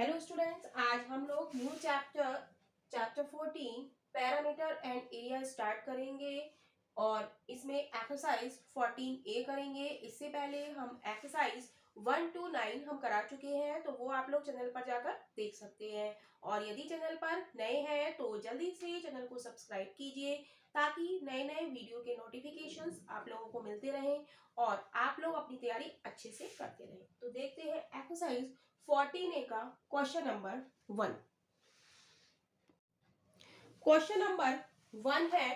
Hello students, आज हम लोग new chapter 14 parameter and area start करेंगे और इसमें एक्सरसाइज 14A करेंगे। इससे पहले हम एक्सरसाइज 1 to 9 हम करा चुके हैं, तो वो आप लोग चैनल पर जाकर देख सकते हैं। और यदि चैनल पर नए हैं तो जल्दी से चैनल को सब्सक्राइब कीजिए ताकि नए नए वीडियो के नोटिफिकेशंस आप लोगों को मिलते रहें और आप लोग अपनी तैयारी अच्छे से करते रहें। तो देखते हैं एक्सरसाइज 14A का क्वेश्चन नंबर 1। क्वेश्चन नंबर 1 है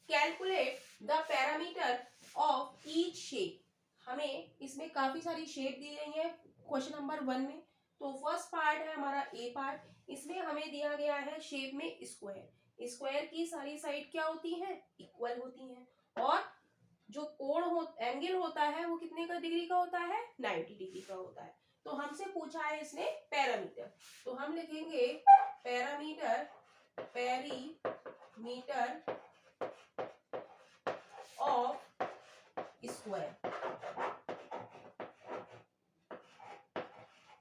calculate the parameter of each shape. हमें इसमें काफी सारी शेप दी गई है क्वेश्चन नंबर 1 में। तो फर्स्ट पार्ट है हमारा ए पार्ट, इसमें हमें दिया गया है शेप में स्क्वायर। स्क्वायर की सारी साइड क्या होती हैं? इक्वल होती हैं। और जो एंगल होता है वो कितने का डिग्री का होता है? 90 डिग्री का होता है। तो हमसे पूछा है इसने पैरामीटर, तो हम लिखेंगे parameter of square.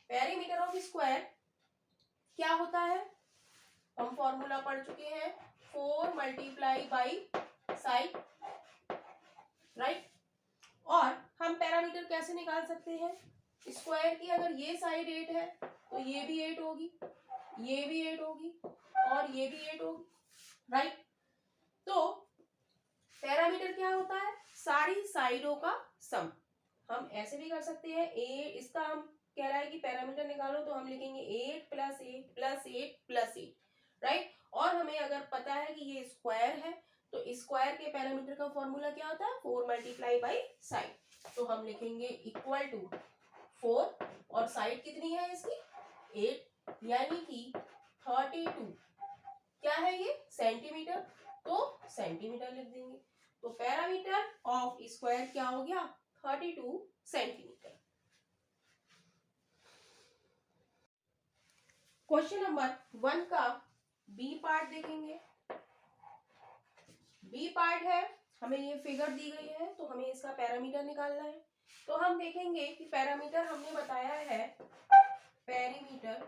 Parameter of square क्या होता है? हम फॉर्मूला पढ़ चुके हैं, 4 मल्टीप्लाई बाई साइड, राइट। और हम पैरामीटर कैसे निकाल सकते हैं? स्क्वायर की अगर ये साइड 8 है तो ये भी 8 होगी, ये भी 8 होगी और ये भी 8 होगी, राइट। तो पैरामीटर क्या होता है? सारी साइडों का सम। हम ऐसे भी कर सकते हैं, इसका हम कह रहा है कि पैरामीटर निकालो, तो हम लिखेंगे 8 प्लस 8 प्लस 8 प्लस 8, राइट। और हमें अगर पता है कि ये स्क्वायर है तो स्क्वायर के पैरामीटर का फॉर्मूला क्या होता है? 4 मल्टीप्लाई बाई साइड। तो हम लिखेंगे इक्वल टू 4 और साइड कितनी है इसकी? 8, यानी कि 32 क्या है ये? सेंटीमीटर। तो सेंटीमीटर लिख देंगे। तो पैरामीटर ऑफ स्क्वायर क्या हो गया? 32 सेंटीमीटर। क्वेश्चन नंबर 1 का बी पार्ट देखेंगे। बी पार्ट है, हमें ये फिगर दी गई है तो हमें इसका पैरामीटर निकालना है। तो हम देखेंगे कि पैरामीटर हमने बताया है, पैरीमीटर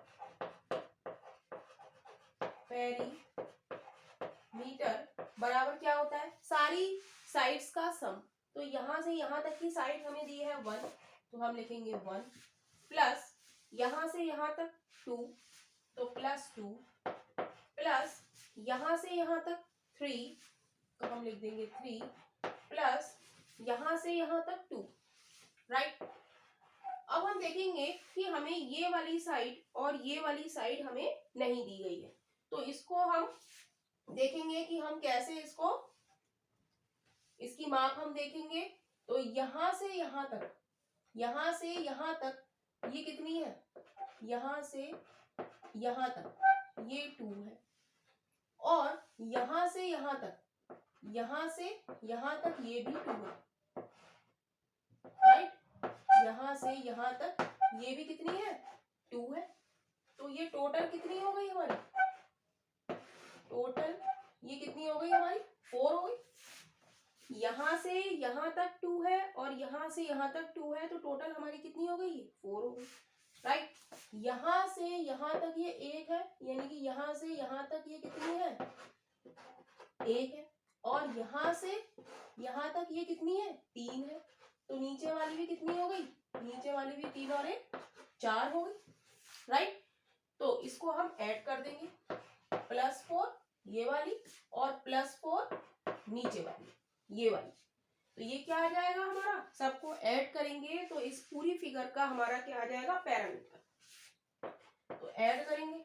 बराबर क्या होता है? सारी साइड्स का सम। तो यहां से यहां तक की साइड हमें दी है 1, तो हम लिखेंगे 1 प्लस यहां से यहां तक 2, तो प्लस 2 प्लस यहां से यहां तक 3, तो हम लिख देंगे 3 प्लस यहां से यहां तक 2, राइट। अब हम देखेंगे कि हमें ये वाली साइड और ये वाली साइड हमें नहीं दी गई है, तो इसको हम देखेंगे कि हम कैसे इसकी माप हम देखेंगे। तो यहां से यहां तक, यहां से यहां तक ये कितनी है? यहां से यहां तक ये 2 है। और यहां से यहां तक, यहां से यहां तक ये भी 2 है, राइट। यहां से यहां तक ये भी कितनी है? 2 है। तो ये टोटल कितनी हो गई हमारी? टोटल ये कितनी हो गई हमारी? 4 हो गई। यहां से यहां तक 2 है और यहां से यहां तक 2 है, तो टोटल हमारी कितनी हो गई? 4 हो गई, राइट। यहां से यहां तक ये 1 है, यानी कि यहां से यहां तक ये कितनी है? 1 है। और यहां से यहां तक ये कितनी है? 3 है। तो नीचे वाली भी कितनी हो गई? नीचे वाली भी 3 और 1 4 हो गई, राइट। तो इसको हम ऐड कर देंगे, +4 ये वाली और +4 नीचे वाली ये वाली। तो ये क्या आ जाएगा हमारा? सबको ऐड करेंगे तो इस पूरी फिगर का हमारा क्या आ जाएगा? पैरामीटर। तो ऐड करेंगे,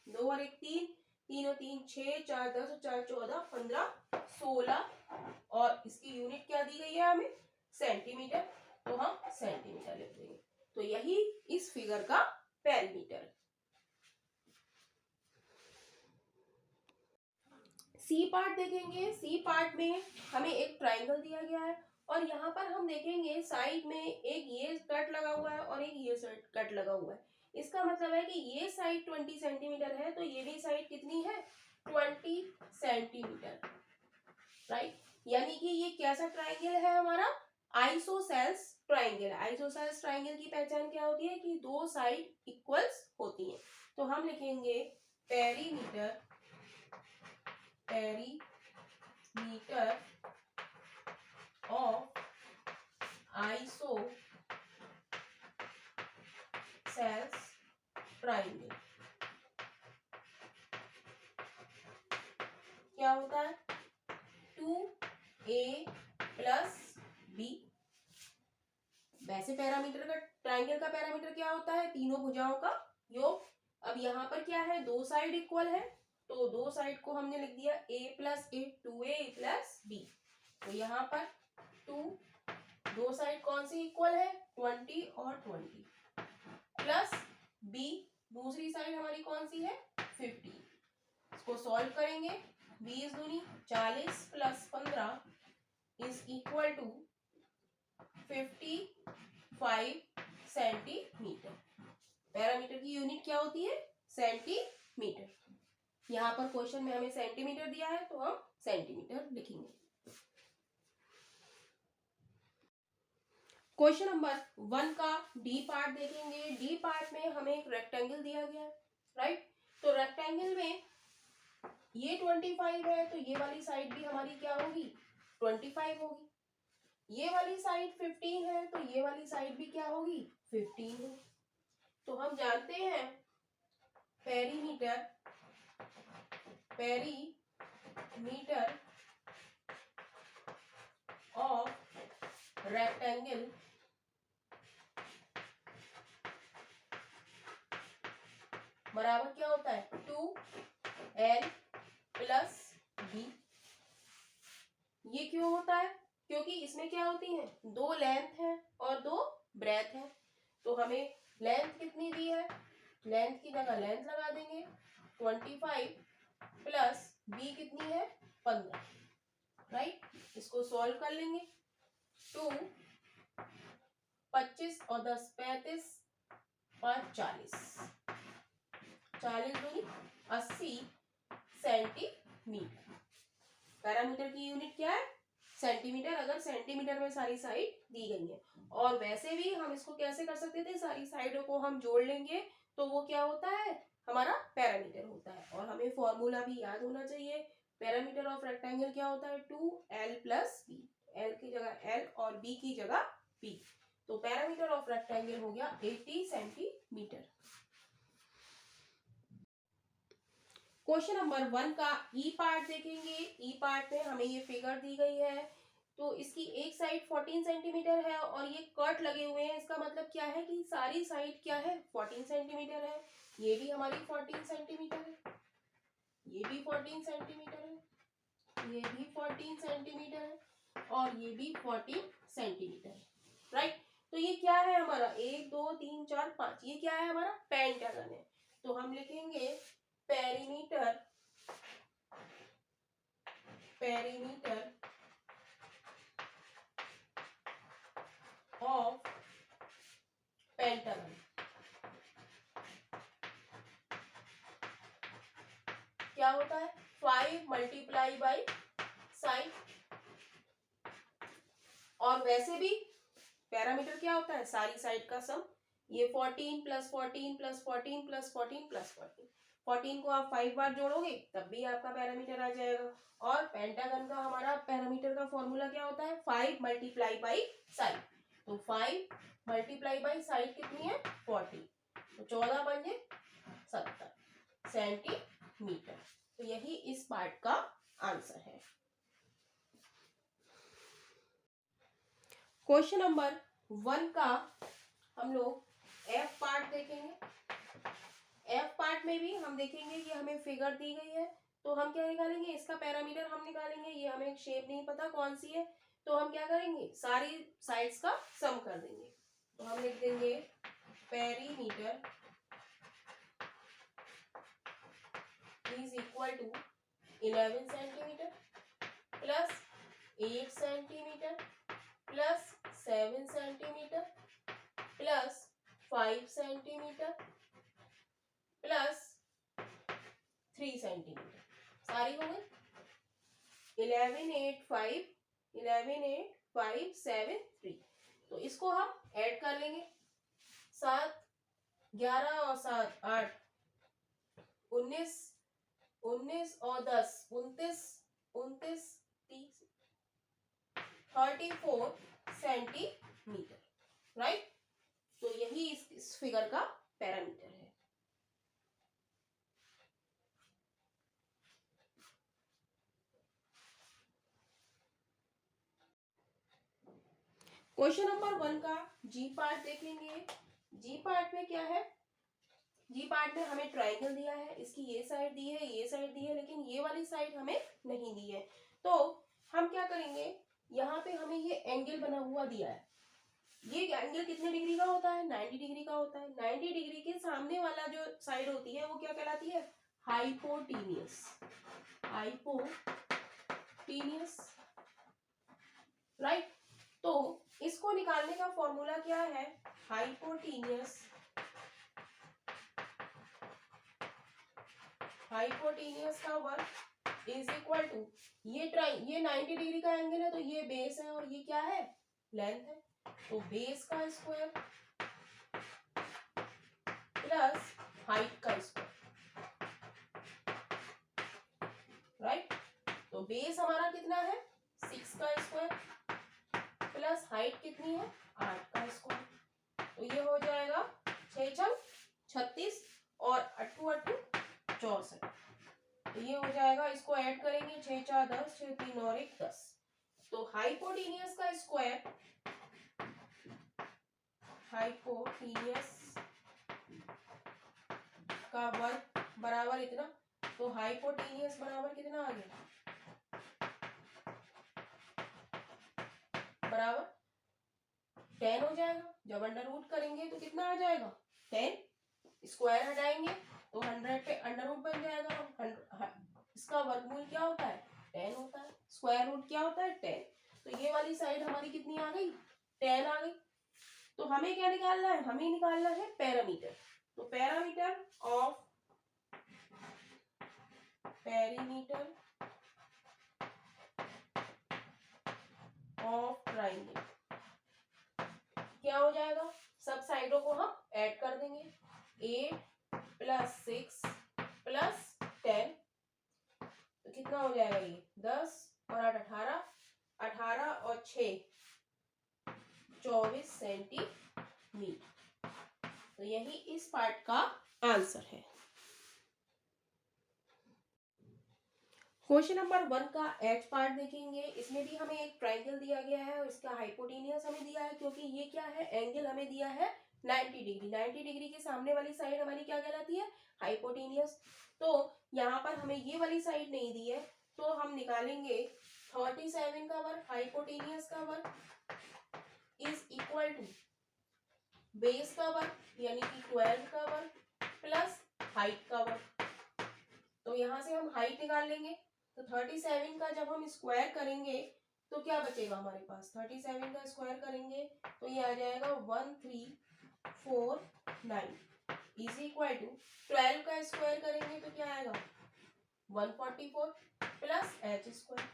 2 और 1 3, 3 और 3 6, 4 10 और 4 14 15 16, और इसकी यूनिट क्या दी गई है हमें? सेंटीमीटर। तो हम सेंटीमीटर लिख देंगे। तो यही इस फिगर का पैरामीटर है। सी पार्ट देखेंगे। सी पार्ट में हमें एक ट्राइंगल दिया गया है और यहाँ पर हम देखेंगे साइड में एक ये कट लगा हुआ है और एक ये कट लगा हुआ है। इसका मतलब है कि ये साइड 20 सेंटीमीटर है, तो ये भी साइड कितनी है? 20 सेंटीमीटर, राइट। यानी कि ये कैसा ट्राइंगल है हमारा? Isosceles triangle. आइसोसेल्स ट्राइंगल की पहचान क्या होती है? कि दो साइड इक्वल्स होती हैं। तो हम लिखेंगे perimeter, perimeter of isosceles triangle क्या होता है 2a + b। वैसे पैरामीटर का, ट्राइंगल का पैरामीटर क्या होता है, तीनों भुजाओं का योग। अब यहाँ पर क्या है, दो साइड इक्वल है, तो दो साइड को हमने लिख दिया a + a, 2a + b। तो यहाँ पर 2, दो साइड कौन सी इक्वल है, 20 और 20, प्लस b, दूसरी साइड हमारी कौन सी है, 50। इसको सॉल्व करेंगे, 20 दूनी 40 + 15 = 55 सेंटीमीटर। पैरामीटर की यूनिट क्या होती है, सेंटीमीटर। यहाँ पर क्वेश्चन में हमें सेंटीमीटर दिया है तो हम सेंटीमीटर लिखेंगे। क्वेश्चन नंबर 1 का डी पार्ट देखेंगे। डी पार्ट में हमें एक रेक्टेंगल दिया गया है, राइट। तो रेक्टेंगल में ये 25 है, तो ये वाली साइड भी हमारी क्या होगी, 25 होगी। ये वाली साइड 15 है, तो ये वाली साइड भी क्या होगी, 15 होगी। तो हम जानते हैं पेरीमीटर, पेरीमीटर ऑफ रेक्टेंगल बराबर क्या होता है, 2l + b। ये क्यों होता है, क्योंकि इसमें क्या होती है, दो लेंथ है और दो ब्रेथ है। तो हमें लेंथ कितनी दी है, लेंथ की जगह लेंथ लगा देंगे, 25 + b कितनी है, 15, राइट। इसको सॉल्व कर लेंगे, 2 25 और 10 35, 5 40, 40 दूनी 80 सेंटीमीटर। पैरामीटर की यूनिट क्या है, सेंटीमीटर, अगर सेंटीमीटर में सारी साइड दी गई है। और वैसे भी हम इसको कैसे कर सकते थे, सारी साइडों को हम जोड़ लेंगे तो वो क्या होता है, हमारा पैरामीटर होता है। और हमें फॉर्मूला भी याद होना चाहिए, पैरामीटर ऑफ रेक्टेंगल क्या होता है, 2l + b। l की जगह l और b की जगह b। तो पैरामीटर ऑफ रेक्टेंगल हो गया 80 सेंटीमीटर। क्वेश्चन नंबर 1 का ई पार्ट देखेंगे। ई पार्ट में हमें ये फिगर दी गई है, तो इसकी एक साइड 14 सेंटीमीटर है और ये कट लगे हुए हैं। इसका मतलब क्या है कि सारी साइड क्या है, 14 सेंटीमीटर है। ये भी हमारी 14 सेंटीमीटर है, ये भी 14 सेंटीमीटर है, ये भी 14 सेंटीमीटर है और ये भी 14 सेंटीमीटर है, राइट। तो ये क्या है हमारा, 1 2 3 4 5, ये क्या है हमारा, पेंटागन है। तो हम लिखेंगे पेरीमीटर, पेरीमीटर ऑफ पेंटागन क्या होता है, 5 × साइड। और वैसे भी पैरामीटर क्या होता है, सारी साइड का सम। ये 14 + 14 + 14 + 14 + 14, 14 को आप 5 बार जोड़ोगे तब भी आपका पैरामीटर आ जाएगा। और पेंटागन का हमारा पैरामीटर का फॉर्मूला क्या होता है, 5 × साइड। तो 5 × साइड कितनी है, 40, तो 14 पंजे 70 सेंटीमीटर। तो यही इस पार्ट का आंसर है। क्वेश्चन नंबर 1 का हम लोग एफ पार्ट देखेंगे। एफ पार्ट में भी हम देखेंगे कि हमें फिगर दी गई है, तो हम क्या निकालेंगे, इसका पैरामीटर हम निकालेंगे। ये हमें शेप नहीं पता कौन सी है, तो हम क्या करेंगे, सारी साइड्स का सम कर देंगे। तो हम लिख देंगे perimeter = 11 centimetre + 8 centimetre + 7 centimetre + 5 centimetre + 3 centimetre. सारी हो गई 11 8 5 11 8 5 7 3। तो इसको हम ऐड कर लेंगे, 7 11 और 7 8 19 19 और 10 29 29 30 34 सेंटीमीटर, राइट। तो यही इस फिगर का पैरामीटर है। क्वेश्चन नंबर 1 का जी पार्ट देखेंगे। जी पार्ट में क्या है, जी पार्ट में हमें ट्रायंगल दिया है, इसकी ये साइड दी है, ये साइड दी है, लेकिन ये वाली साइड हमें नहीं दी है। तो हम क्या करेंगे, यहाँ पे हमें ये एंगल बना हुआ दिया है। ये एंगल कितने डिग्री का होता है, 90 डिग्री का होता है। 90 डिग्री के सामने वाला जो साइड होती है वो क्या कहलाती है, हाइपोटेनियस। Hypotenuse, right. तो इसको निकालने का फॉर्मूला क्या है, हाइपोटेनियस का वर्ग इज इक्वल टू, ये 90 डिग्री का एंगल है तो ये बेस है और ये क्या है, लेंथ है। तो बेस का स्क्वायर प्लस हाइट का स्क्वायर, राइट। तो बेस हमारा कितना है, 6 का स्क्वायर प्लस हाइट कितनी है, 8 का स्क्वायर। तो ये हो जाएगा 6 छक 36 और 8 8 64। तो ये हो जाएगा, इसको ऐड करेंगे, 6 4 10, 6 3 और 1 10। तो हाइपोटेनियस का स्क्वायर, हाइपोटेनियस का वर्ग बराबर इतना। तो हाइपोटेनियस बराबर कितना आ गया, बराबर 10 हो जाएगा। जब अंडर रूट करेंगे तो कितना आ जाएगा, 10। स्क्वायर हटाएंगे तो 100 पे अंडर रूट बन जाएगा। इसका वर्गमूल क्या होता है, 10 होता है। स्क्वायर रूट क्या होता है, 10। तो ये वाली साइड हमारी कितनी आ गई, 10 आ गई। तो हमें क्या निकालना है, हमें निकालना है पैरामीटर। तो पैरामीटर ऑफ ट्राइंगल क्या हो जाएगा, सब साइडों को हम ऐड कर देंगे, 8 प्लस 6 प्लस 10। तो कितना हो जाएगा, ये 10 और 8 18, 18 और 6 24 सेंटीमीटर। तो यही इस पार्ट का आंसर है। क्वेश्चन नंबर 1 का एच पार्ट देखेंगे। इसमें भी हमें एक ट्रायंगल दिया गया है और इसका हाइपोटेनियस हमें दिया है, क्योंकि ये क्या है, एंगल हमें दिया है 90 डिग्री। 90 डिग्री के सामने वाली साइड हमारी क्या कहलाती है, हाइपोटेनियस। तो यहाँ पर हमें ये वाली साइड नहीं दी है, तो हम निकालेंगे 37 का वर्ग, हाइपोटेनियस का वर्ग इज इक्वल टू बेस का वर्ग यानी कि 12 का वर्ग प्लस हाइट का वर्ग। तो यहाँ से हम हाइट निकाल लेंगे। तो 37 का जब हम स्क्वायर करेंगे तो क्या बचेगा हमारे पास, 37 का स्क्वायर करेंगे तो ये आ जाएगा 1349 इज इक्वल टू 12 का स्क्वायर करेंगे तो क्या आएगा 144 प्लस एच स्क्वायर।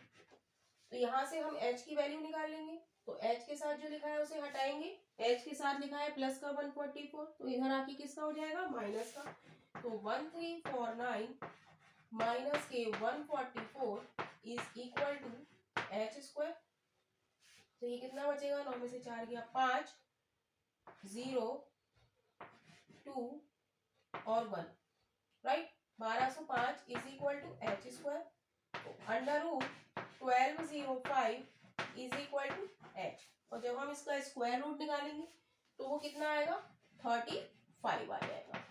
तो यहाँ से हम एच की वैल्यू निकाल लेंगे। तो एच के साथ जो लिखा है उसे हटाएंगे, एच के साथ लिखा है प्लस का 144, तो इधर आके किसका हो जाएगा, माइनस का। तो 1349 माइनस के 144 is equal to H square. तो ये कितना बचेगा, 9 में से 4 गया 5, 0 2 और 1, right. 1205 is equal to H square. Under root 1205 is equal to H. और जब हम इसका स्क्वायर रूट निकालेंगे तो वो कितना आएगा, 35 आ जाएगा,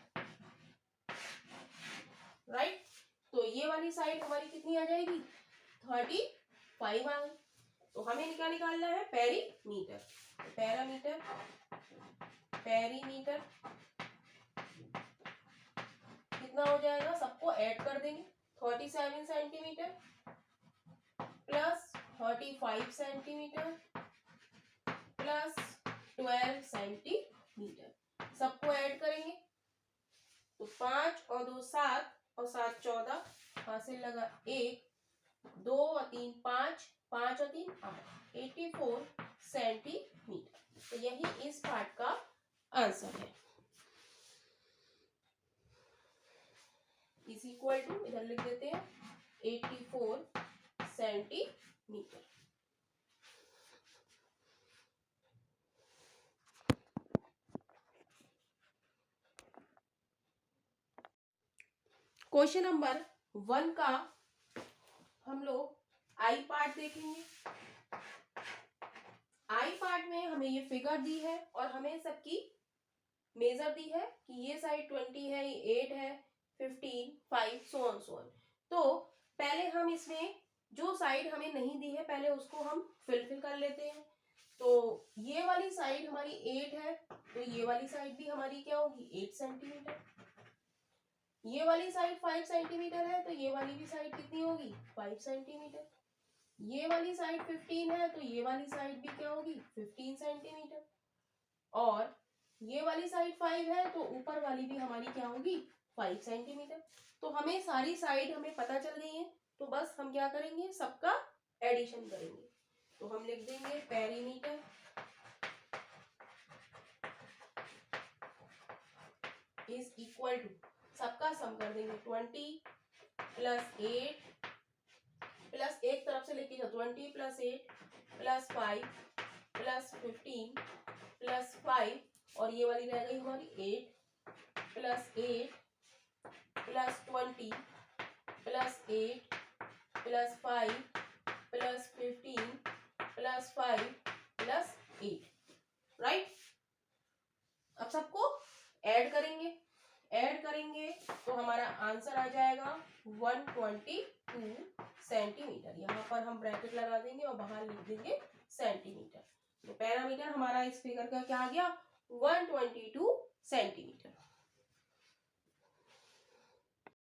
राइट। तो ये वाली साइड हमारी कितनी आ जाएगी, 35 आ गई। तो हमें क्या निकालना है, पेरीमीटर। पैरामीटर पेरीमीटर कितना हो जाएगा, सबको ऐड कर देंगे। 37 centimetre plus 35 centimetre plus 12 centimetre, सबको ऐड करेंगे तो 5 और 2 7 और 7 14, हासिल लगा 1 2 और 3 5, 5 और 3 8, 84 सेंटीमीटर। तो यही इस पार्ट का आंसर है। इज इक्वल टू, इधर लिख देते हैं 84 सेंटीमीटर। क्वेश्चन नंबर 1 का हम लोग आई पार्ट देखेंगे। आई पार्ट में हमें ये फिगर दी है और हमें सबकी मेजर दी है कि ये साइड 20 है, ये 8 है, 15, 5 सो ऑन सो ऑन। तो पहले हम इसमें जो साइड हमें नहीं दी है पहले उसको हम फिल कर लेते हैं। तो ये वाली साइड हमारी 8 है, तो ये वाली साइड भी हमारी क्या होगी 8 सेंटीमीटर। ये वाली साइड 5 सेंटीमीटर है, तो ये वाली भी साइड कितनी होगी 5 सेंटीमीटर। ये वाली साइड 15 है, तो ये वाली साइड भी क्या होगी 15 सेंटीमीटर। और ये वाली साइड 5 है, तो ऊपर वाली भी हमारी क्या होगी 5 सेंटीमीटर। तो हमें सारी साइड हमें पता चल गई है, तो बस हम क्या करेंगे सबका एडिशन करेंगे। तो हम लिख देंगे पेरीमीटर इज इक्वल टू, सबका सम कर देंगे 20 प्लस 8 प्लस, एक तरफ से लेके जाओ 20 प्लस 8 प्लस 5 प्लस 15 प्लस 5, और ये वाली रह गई हमारी 8 plus 8 plus 20 plus 8 plus 5 plus 15 plus 5 plus 8, right. अब सबको ऐड करेंगे, तो हमारा आंसर आ जाएगा 122 सेंटीमीटर। यहाँ पर हम ब्रैकेट लगा देंगे और बाहर लिख देंगे सेंटीमीटर। तो पैरामीटर हमारा इस फिगर का क्या आ गया 122 सेंटीमीटर।